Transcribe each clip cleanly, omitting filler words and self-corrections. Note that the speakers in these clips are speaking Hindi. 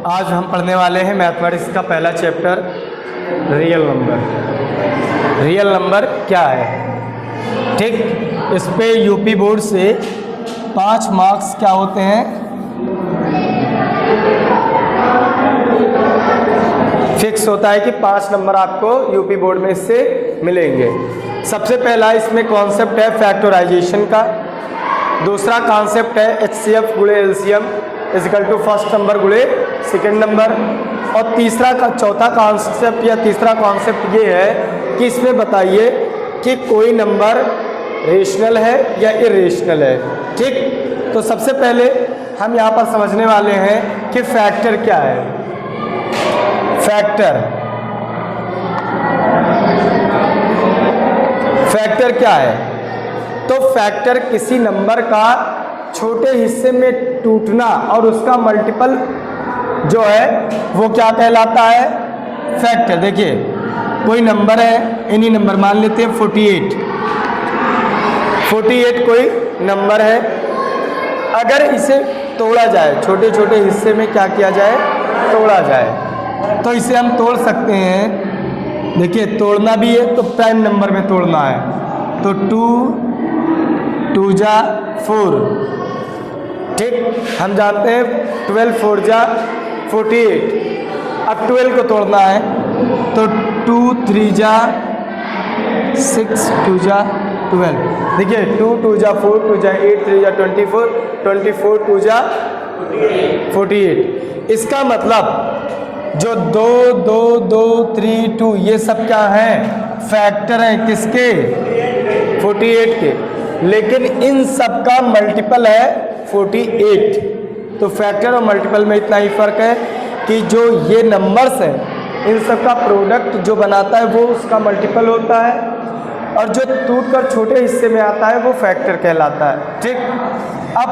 आज हम पढ़ने वाले हैं मैथमेटिक्स का पहला chapter real number. Real number क्या है, ठीक। इस पे यूपी बोर्ड से 5 मार्क्स क्या होते हैं, फिक्स होता है कि 5 नंबर आपको यूपी बोर्ड में इससे मिलेंगे। सबसे पहला इसमें कॉन्सेप्ट है फैक्टराइजेशन का, दूसरा कॉन्सेप्ट है HCF गुणे LCM is equal to first number गुणे सेकेंड नंबर, और चौथा कॉन्सेप्ट या तीसरा कॉन्सेप्ट ये है कि इसमें बताइए कि कोई नंबर रेशनल है या इरेशनल है, ठीक। तो सबसे पहले हम यहाँ पर समझने वाले हैं कि फैक्टर क्या है। फैक्टर क्या है? तो फैक्टर किसी नंबर का छोटे हिस्से में टूटना और उसका मल्टीपल जो है वो क्या कहलाता है, फैक्टर। देखिए कोई नंबर है, एनी नंबर मान लेते हैं 48 कोई नंबर है। अगर इसे तोड़ा जाए, छोटे छोटे हिस्से में क्या किया जाए, तोड़ा जाए, तो इसे हम तोड़ सकते हैं। देखिए तोड़ना भी है तो प्राइम नंबर में तोड़ना है, तो 2 जा 4, ठीक। हम जानते हैं 12 4 जा 48। अब 12 को तोड़ना है तो 2 3 जा 6 2 जा 12। देखिए 2 2 जा 4 2 जा 8 3 जा 24 24 2 जा 48। इसका मतलब जो 2 2 2 3 2 ये सब क्या हैं, फैक्टर हैं किसके, 48 के। लेकिन इन सब का मल्टीपल है 48। तो फैक्टर और मल्टीपल में इतना ही फर्क है कि जो ये नंबर्स हैं इन सब का प्रोडक्ट जो बनाता है वो उसका मल्टीपल होता है, और जो टूटकर छोटे हिस्से में आता है वो फैक्टर कहलाता है, ठीक। अब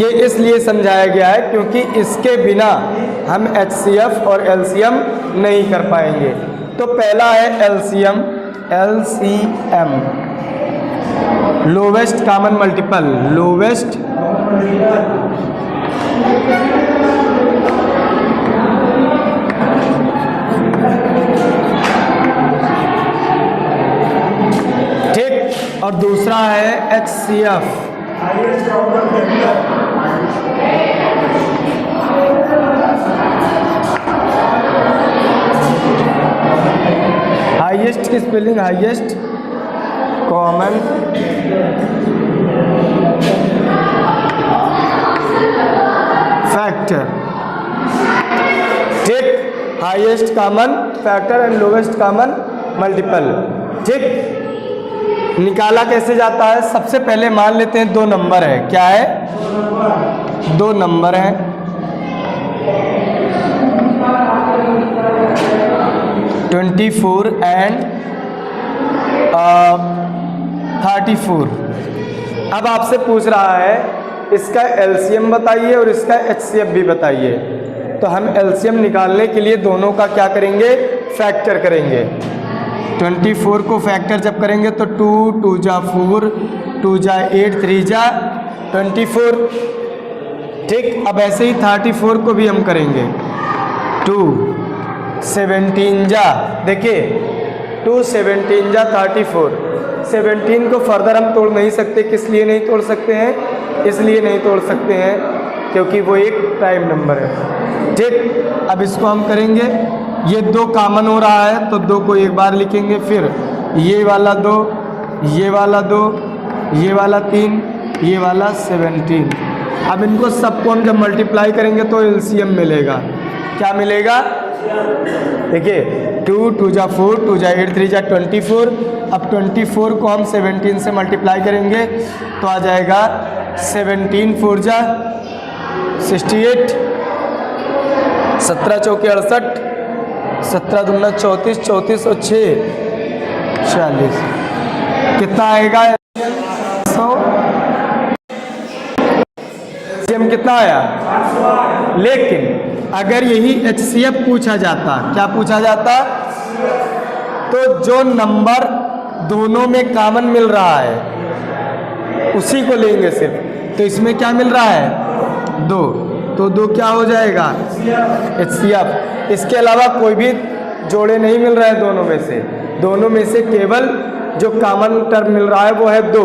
ये इसलिए समझाया गया है क्योंकि इसके बिना हम HCF और LCM नहीं कर पाएंगे। तो पहला है LCM, lowest common multiple, lowest ठीक, और दूसरा है HCF, हाईएस्ट की स्पेलिंग हाईएस्ट कॉमन फैक्टर, ठीक। Highest common factor and lowest common multiple, ठीक। निकाला कैसे जाता है? सबसे पहले मान लेते हैं 2 नंबर है, क्या है, 2 नंबर हैं, (24) एंड 34। अब आपसे पूछ रहा है इसका LCM बताइए और इसका HCF भी बताइए। तो हम LCM निकालने के लिए दोनों का क्या करेंगे, फैक्टर करेंगे। 24 को फैक्टर जब करेंगे तो 2 2 जा 4 2 जा 8 3 जा 24, ठीक। अब ऐसे ही 34 को भी हम करेंगे, 2 17 जा, देखिए 2 17 जा 34। 17 को फर्दर हम तोड़ नहीं सकते, किस लिए नहीं तोड़ सकते हैं, इसलिए नहीं तोड़ सकते हैं क्योंकि वो एक प्राइम नंबर है, ठीक। अब इसको हम करेंगे, ये 2 कॉमन हो रहा है तो 2 को एक बार लिखेंगे, फिर ये वाला 2, ये वाला 2, ये वाला 3, ये वाला 17। अब इनको सबको हम जब मल्टीप्लाई करेंगे तो LCM मिलेगा, क्या मिलेगा, देखिए 2 2 जा 4 2 जा 8 3 जा 24। अब 24 को हम 17 से मल्टीप्लाई करेंगे तो आ जाएगा 17 4 जा 68, 17 चौके 68, 17 दूना 34, 34 और 6 40। कितना आएगा, 100। कितना आया? लेकिन अगर यही HCF पूछा जाता, क्या पूछा जाता, तो जो नंबर दोनों में कॉमन मिल रहा है उसी को लेंगे सिर्फ। तो इसमें क्या मिल रहा है, 2, तो 2 क्या हो जाएगा, HCF। इसके अलावा कोई भी जोड़े नहीं मिल रहे हैं दोनों में से केवल जो कॉमन टर्म मिल रहा है वो है 2,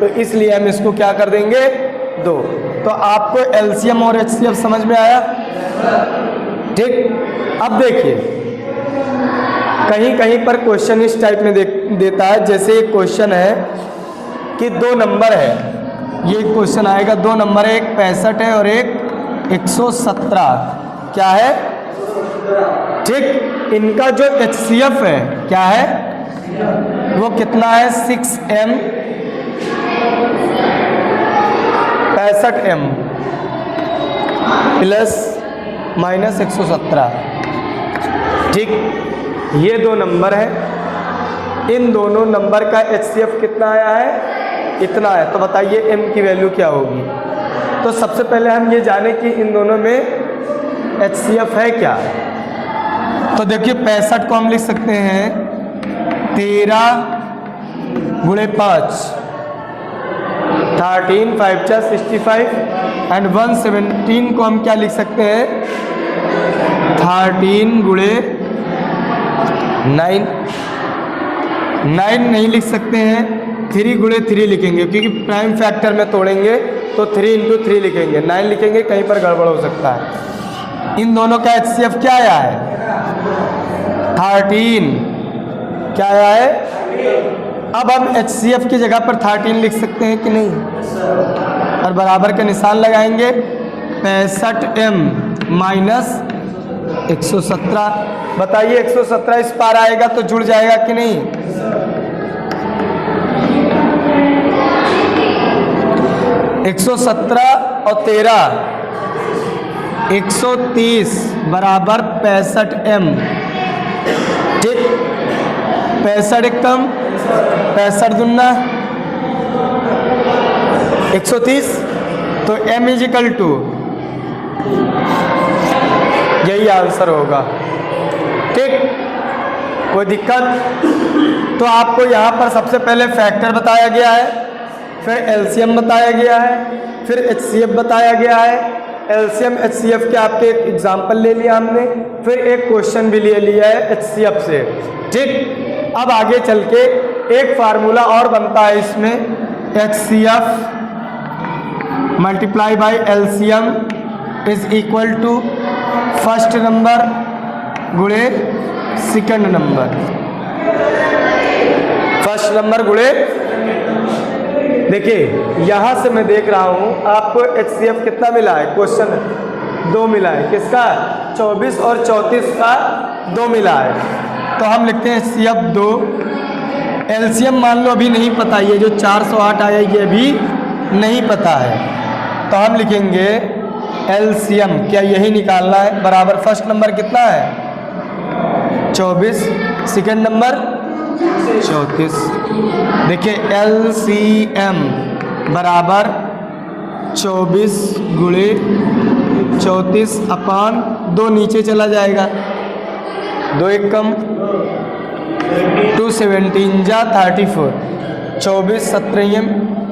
तो इसलिए हम इसको क्या कर देंगे 2। तो आपको LCM और HCF समझ में आया, ठीक। अब देखिए कहीं कहीं पर क्वेश्चन इस टाइप में देता है, जैसे एक क्वेश्चन है कि 2 नंबर है, ये क्वेश्चन आएगा 2 नंबर है, एक 65 है और एक 117, क्या है, ठीक। इनका जो HCF है क्या है, वो कितना है 6m 65m प्लस माइनस 117, ठीक। ये 2 नंबर है, इन दोनों नंबर का HCF कितना आया है, इतना है। तो बताइए m की वैल्यू क्या होगी। तो सबसे पहले हम ये जाने कि इन दोनों में HCF है क्या। तो देखिए 65 को हम लिख सकते हैं 13 गुणे 5, 13 5 × 65 एंड 117 को हम क्या लिख सकते हैं 13 गुणे 9 नहीं लिख सकते हैं, 3 गुणे 3 लिखेंगे क्योंकि प्राइम फैक्टर में तोड़ेंगे तो 3 × 3 लिखेंगे, 9 लिखेंगे कहीं पर गड़बड़ हो सकता है। इन दोनों का HCF क्या आया है 13, क्या आया है। अब हम HCF की जगह पर 13 लिख सकते हैं कि नहीं, और बराबर का निशान लगाएंगे, 65m माइनस 117। बताइए 117 इस पार आएगा तो जुड़ जाएगा कि नहीं, 117 और 13 130 बराबर 65m, ठीक। 65 एक कम 65 दूना 130, तो m = यही आंसर होगा, ठीक। कोई दिक्कत। तो आपको यहाँ पर सबसे पहले फैक्टर बताया गया है, फिर LCM बताया गया है, फिर HCF बताया गया है। LCM HCF के आपके एक एग्जाम्पल ले लिया हमने, फिर एक क्वेश्चन भी ले लिया है HCF से, ठीक। अब आगे चल के एक फार्मूला और बनता है इसमें, HCF multiply by LCM is equal to first number गुणे सेकंड नंबर, फर्स्ट नंबर गुणे। देखिए यहाँ से मैं देख रहा हूँ आपको HCF कितना मिला है, क्वेश्चन 2 मिला है, किसका 24 और 34 का 2 मिला है। तो हम लिखते हैं HCF 2, LCM मान लो अभी नहीं पता, ये जो 408 आया ये भी नहीं पता है, तो हम लिखेंगे LCM, क्या यही निकालना है, बराबर फर्स्ट नंबर कितना है 24, सेकंड नंबर 34। देखिए LCM बराबर 24 गुणे 34 अपान 2 नीचे चला जाएगा, 2 एक कम 2 17 जा 34, 24 17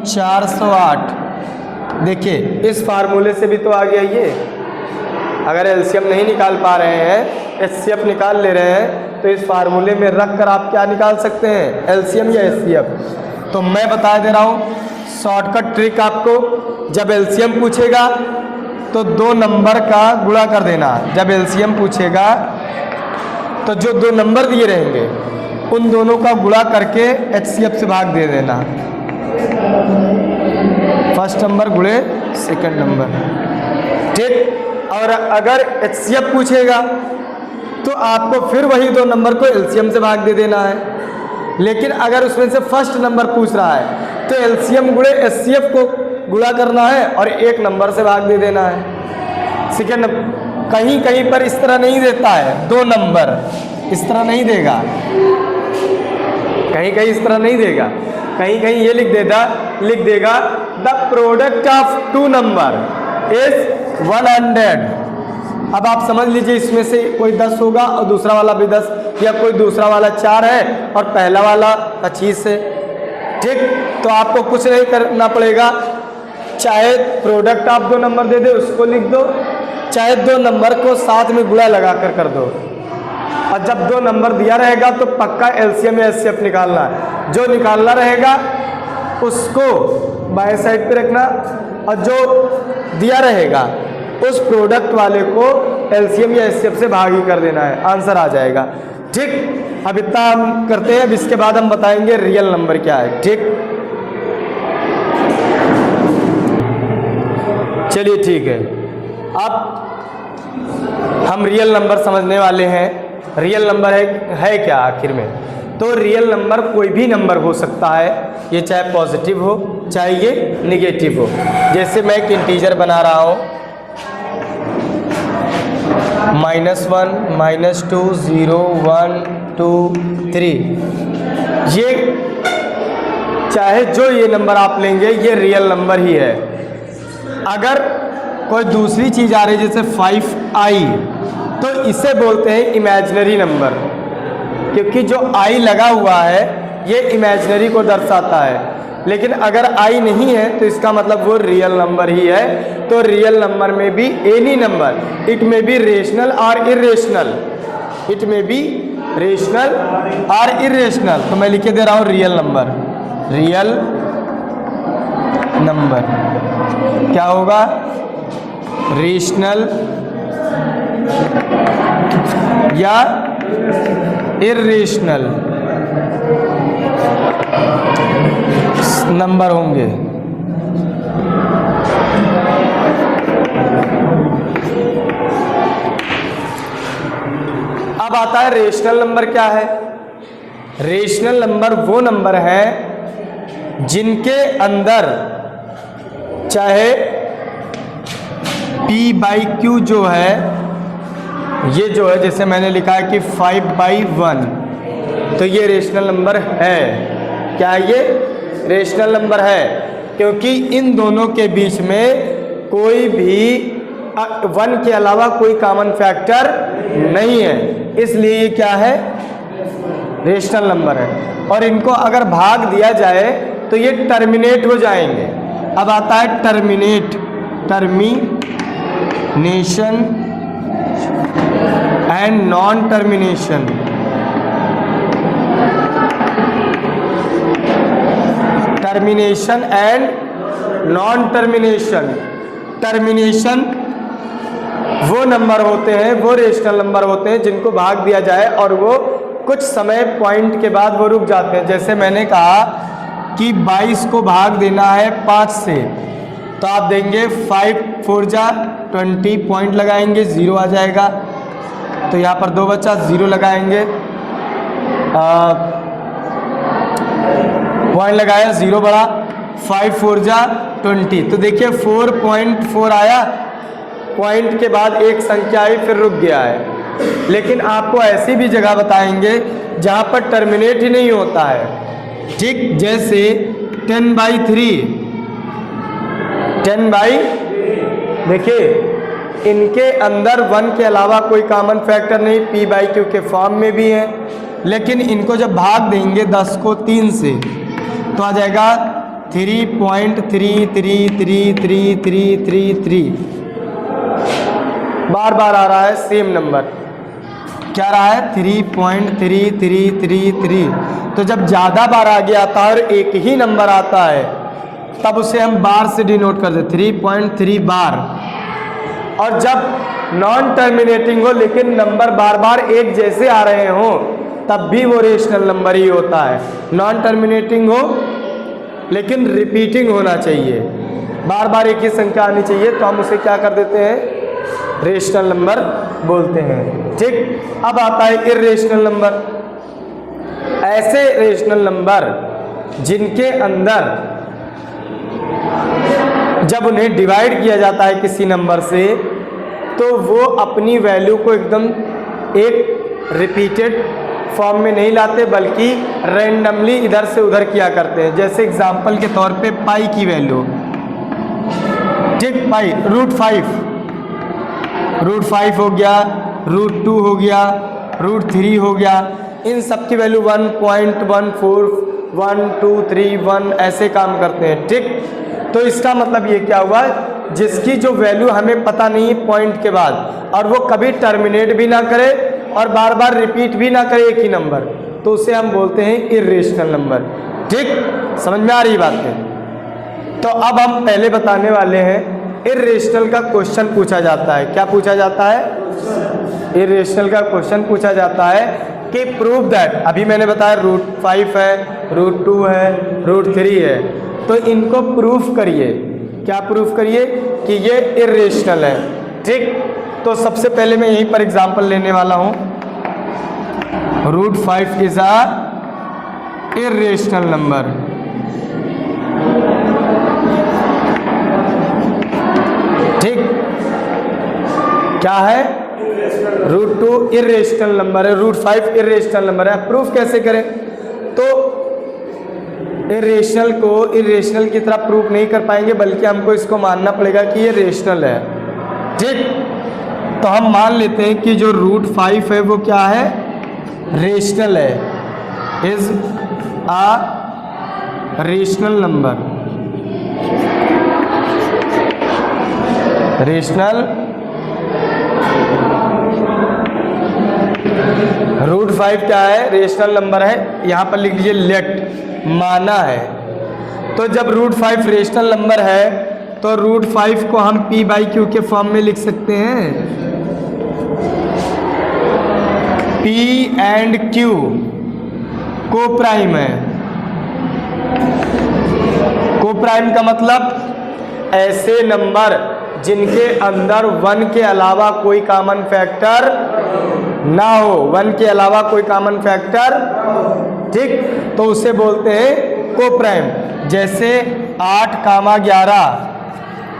408। देखिए इस फार्मूले से भी तो आ गया ये। अगर LCM नहीं निकाल पा रहे हैं, HCF निकाल ले रहे हैं, तो इस फार्मूले में रख कर आप क्या निकाल सकते हैं LCM या HCF। तो मैं बता दे रहा हूँ शॉर्टकट ट्रिक आपको, जब LCM पूछेगा तो 2 नंबर का गुणा कर देना, जब LCM पूछेगा तो जो 2 नंबर दिए रहेंगे उन दोनों का गुणा करके HCF से भाग दे देना, फर्स्ट नंबर गुणे सेकंड नंबर, ठीक। और अगर HCF पूछेगा तो आपको फिर वही 2 नंबर को LCM से भाग दे देना है, लेकिन अगर उसमें से फर्स्ट नंबर पूछ रहा है तो LCM गुणे HCF को गुणा करना है और 1 नंबर से भाग दे देना है। सेकंड कहीं कहीं पर इस तरह नहीं देता है, 2 नंबर इस तरह नहीं देगा, कहीं कहीं इस तरह नहीं देगा, कहीं कहीं ये लिख देगा the product of 2 number is 100। अब आप समझ लीजिए इसमें से कोई 10 होगा और दूसरा वाला भी 10, या कोई दूसरा वाला 4 है और पहला वाला 25 है, ठीक। तो आपको कुछ नहीं करना पड़ेगा, चाहे प्रोडक्ट आप 2 नंबर दे दे उसको लिख दो, चाहे दो नंबर को साथ में गुणा लगाकर कर दो, और जब दो नंबर दिया रहेगा तो पक्का एलसीएम या एचसीएफ निकालना है। जो निकालना रहेगा उसको बाएं साइड पे रखना, और जो दिया रहेगा उस प्रोडक्ट वाले को एलसीएम या एचसीएफ से भागी कर देना है, आंसर आ जाएगा। ठीक, अब इतना हम करते हैं, अब इसके बाद हम बताएंगे रियल नंबर क्या है। ठीक, चलिए ठीक है, अब हम रियल नंबर समझने वाले हैं। रियल नंबर है क्या आखिर में? तो रियल नंबर कोई भी नंबर हो सकता है, ये चाहे पॉजिटिव हो चाहे ये निगेटिव हो। जैसे मैं एक इंटीजर बना रहा हूँ, -1, -2, 0, 1, 2, 3, ये चाहे जो ये नंबर आप लेंगे ये रियल नंबर ही है। अगर कोई दूसरी चीज़ आ रही है जैसे 5i, तो इसे बोलते हैं इमेजिनरी नंबर, क्योंकि जो i लगा हुआ है ये इमेजिनरी को दर्शाता है। लेकिन अगर i नहीं है तो इसका मतलब वो रियल नंबर ही है। तो रियल नंबर में भी एनी नंबर, इट में बी रेशनल और इरेशनल, इट में बी रेशनल और इरेशनल। तो मैं लिखे दे रहा हूँ रियल नंबर। रियल नंबर क्या होगा? रेशनल या इरेशनल नंबर होंगे। अब आता है रेशनल नंबर क्या है? रेशनल नंबर वो नंबर है जिनके अंदर चाहे p/q जो है, ये जो है जैसे मैंने लिखा है कि 5/1, तो ये रेशनल नंबर है। क्या ये रेशनल नंबर है? क्योंकि इन दोनों के बीच में कोई भी 1 के अलावा कोई कॉमन फैक्टर नहीं है, इसलिए ये क्या है? रेशनल नंबर है। और इनको अगर भाग दिया जाए तो ये टर्मिनेट हो जाएंगे। अब आता है terminate, termination and non termination. Termination and non termination. Termination वो नंबर होते हैं, वो रेशनल नंबर होते हैं जिनको भाग दिया जाए और वो कुछ समय पॉइंट के बाद वो रुक जाते हैं। जैसे मैंने कहा कि 22 को भाग देना है 5 से, तो आप देंगे 5 4 जा 20, पॉइंट लगाएंगे 0 आ जाएगा। तो यहाँ पर 2 बचा, 0 लगाएंगे, पॉइंट लगाया 0 बढ़ा, 5 4 जा 20, तो देखिए 4.4 आया, पॉइंट के बाद एक संख्या आई फिर रुक गया है। लेकिन आपको ऐसी भी जगह बताएंगे जहाँ पर टर्मिनेट ही नहीं होता है। ठीक, जैसे 10/3, 10/, देखिए इनके अंदर 1 के अलावा कोई कॉमन फैक्टर नहीं, p/q के फॉर्म में भी है। लेकिन इनको जब भाग देंगे 10 को 3 से तो आ जाएगा 3.333333। बार बार आ रहा है सेम नंबर, क्या रहा है? 3.3333। तो जब ज़्यादा बार आगे आता है और एक ही नंबर आता है तब उसे हम बार से डिनोट कर देते, 3.3 बार। और जब नॉन टर्मिनेटिंग हो लेकिन नंबर बार बार एक जैसे आ रहे हों तब भी वो रेशनल नंबर ही होता है। नॉन टर्मिनेटिंग हो लेकिन रिपीटिंग होना चाहिए, बार बार एक ही संख्या आनी चाहिए, तो हम उसे क्या कर देते हैं? रेशनल नंबर बोलते हैं। ठीक, अब आता है इरेशनल नंबर। ऐसे रेशनल नंबर जिनके अंदर जब उन्हें डिवाइड किया जाता है किसी नंबर से तो वो अपनी वैल्यू को एकदम एक रिपीटेड फॉर्म में नहीं लाते बल्कि रैंडमली इधर से उधर किया करते हैं। जैसे एग्जांपल के तौर पे पाई की वैल्यू, ठीक, पाई √5 हो गया, √2 हो गया, √3 हो गया, इन सब की वैल्यू 1.14, 1 2 3 1 ऐसे काम करते हैं। ठीक, तो इसका मतलब ये क्या हुआ जिसकी जो वैल्यू हमें पता नहीं है पॉइंट के बाद, और वो कभी टर्मिनेट भी ना करे और बार बार रिपीट भी ना करे एक ही नंबर, तो उसे हम बोलते हैं इर्रेशनल नंबर। ठीक, समझ में आ रही बात है? तो अब हम पहले बताने वाले हैं इर्रेशनल का क्वेश्चन पूछा जाता है। क्या पूछा जाता है? इर्रेशनल का क्वेश्चन पूछा जाता है कि प्रूव दैट, अभी मैंने बताया √5 है, √2 है, √3 है, तो इनको प्रूफ करिए। क्या प्रूफ करिए? कि ये इर्रेशनल है। ठीक, तो सबसे पहले मैं यहीं पर एग्जांपल लेने वाला हूं। √5 इज अ इर्रेशनल नंबर। ठीक, क्या है? √2 इर्रेशनल नंबर है, √5 इर्रेशनल नंबर है। प्रूफ कैसे करें? तो इर्रेशनल को इर्रेशनल की तरह प्रूफ नहीं कर पाएंगे, बल्कि हमको इसको मानना पड़ेगा कि ये रेशनल है। ठीक, तो हम मान लेते हैं कि जो √5 है वो क्या है? रेशनल है, is a rational number. Rational √5 क्या है? रेशनल नंबर है। यहाँ पर लिख लीजिए लेट, माना है। तो जब √5 रेशनल नंबर है तो √5 को हम p/q के फॉर्म में लिख सकते हैं। p एंड q को प्राइम है। को प्राइम का मतलब ऐसे नंबर जिनके अंदर 1 के अलावा कोई कॉमन फैक्टर ना हो, 1 के अलावा कोई कॉमन फैक्टर। ठीक, तो उसे बोलते हैं को प्राइम। जैसे 8, 11,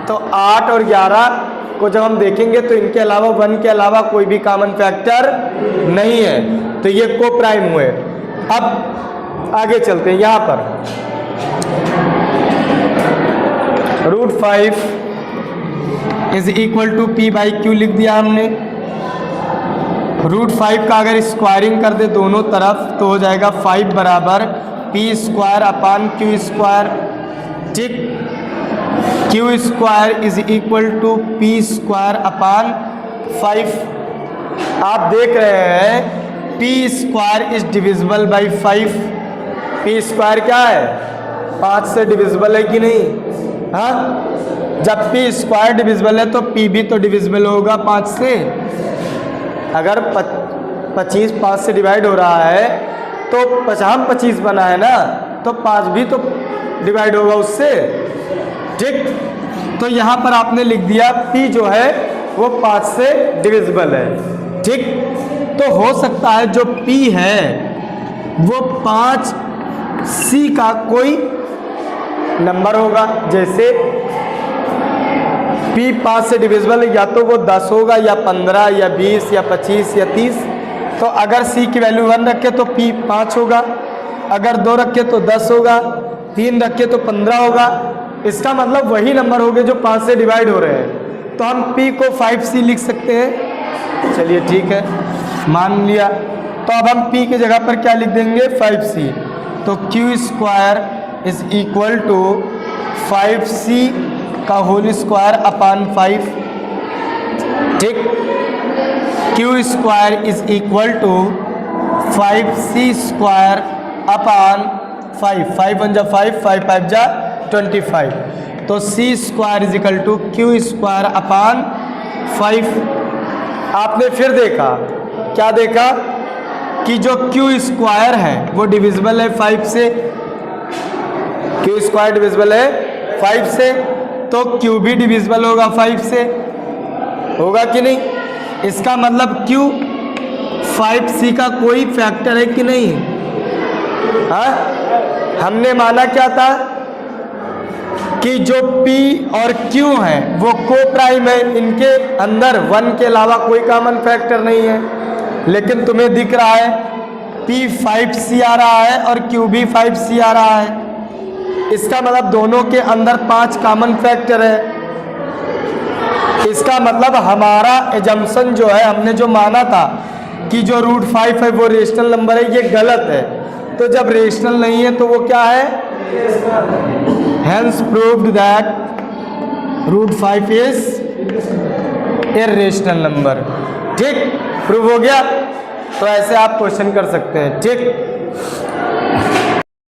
तो 8 और 11 को जब हम देखेंगे तो इनके अलावा 1 के अलावा कोई भी कॉमन फैक्टर नहीं है, तो ये को प्राइम हुए। अब आगे चलते हैं। यहाँ पर √5 इज इक्वल टू p/q लिख दिया हमने। √5 का अगर स्क्वायरिंग कर दे दोनों तरफ तो हो जाएगा 5 बराबर p²/q²। ठीक, q² is equal to p²/5। आप देख रहे हैं p² is divisible by 5। p² क्या है? 5 से डिविजिबल है कि नहीं? हाँ, जब p² डिविजिबल है तो p भी तो डिविजिबल होगा 5 से। अगर 25 5 से डिवाइड हो रहा है तो 25 बना है ना, तो 5 भी तो डिवाइड होगा उससे। ठीक, तो यहाँ पर आपने लिख दिया p जो है वो 5 से डिविजिबल है। ठीक, तो हो सकता है जो p है वो 5c का कोई नंबर होगा। जैसे p 5 से डिविजिबल है, या तो वो 10 होगा या 15 या 20 या 25 या 30। तो अगर c की वैल्यू 1 रखे तो p 5 होगा, अगर 2 रखे तो 10 होगा, 3 रखे तो 15 होगा। इसका मतलब वही नंबर होंगे जो 5 से डिवाइड हो रहे हैं। तो हम p को 5c लिख सकते हैं। चलिए ठीक है, मान लिया। तो अब हम p की जगह पर क्या लिख देंगे? 5c। तो q² is equal to 5c का होल स्क्वायर अपान 5। ठीक, q² is equal to 5c² अपान 5। 5 1 जा 5, 5 5 जा 25। तो c² is equal to q² अपान 5। आपने फिर देखा, क्या देखा? कि जो q² है वो डिविजिबल है 5 से। q² डिविजिबल है 5 से, तो q भी डिविजिबल होगा 5 से, होगा कि नहीं? इसका मतलब q 5c का कोई फैक्टर है कि नहीं? हाँ, हमने माना क्या था कि जो p और q है वो को प्राइम है, इनके अंदर 1 के अलावा कोई कॉमन फैक्टर नहीं है। लेकिन तुम्हें दिख रहा है p 5c आ रहा है और q भी 5c आ रहा है। इसका मतलब दोनों के अंदर 5 कॉमन फैक्टर है। इसका मतलब हमारा एजम्पशन जो है, हमने जो माना था कि जो √5 है वो रेशनल नंबर है, ये गलत है। तो जब रेशनल नहीं है तो वो क्या है? Hence proved that √5 is irrational number. ठीक, प्रूव हो गया। तो ऐसे आप क्वेश्चन कर सकते हैं। ठीक।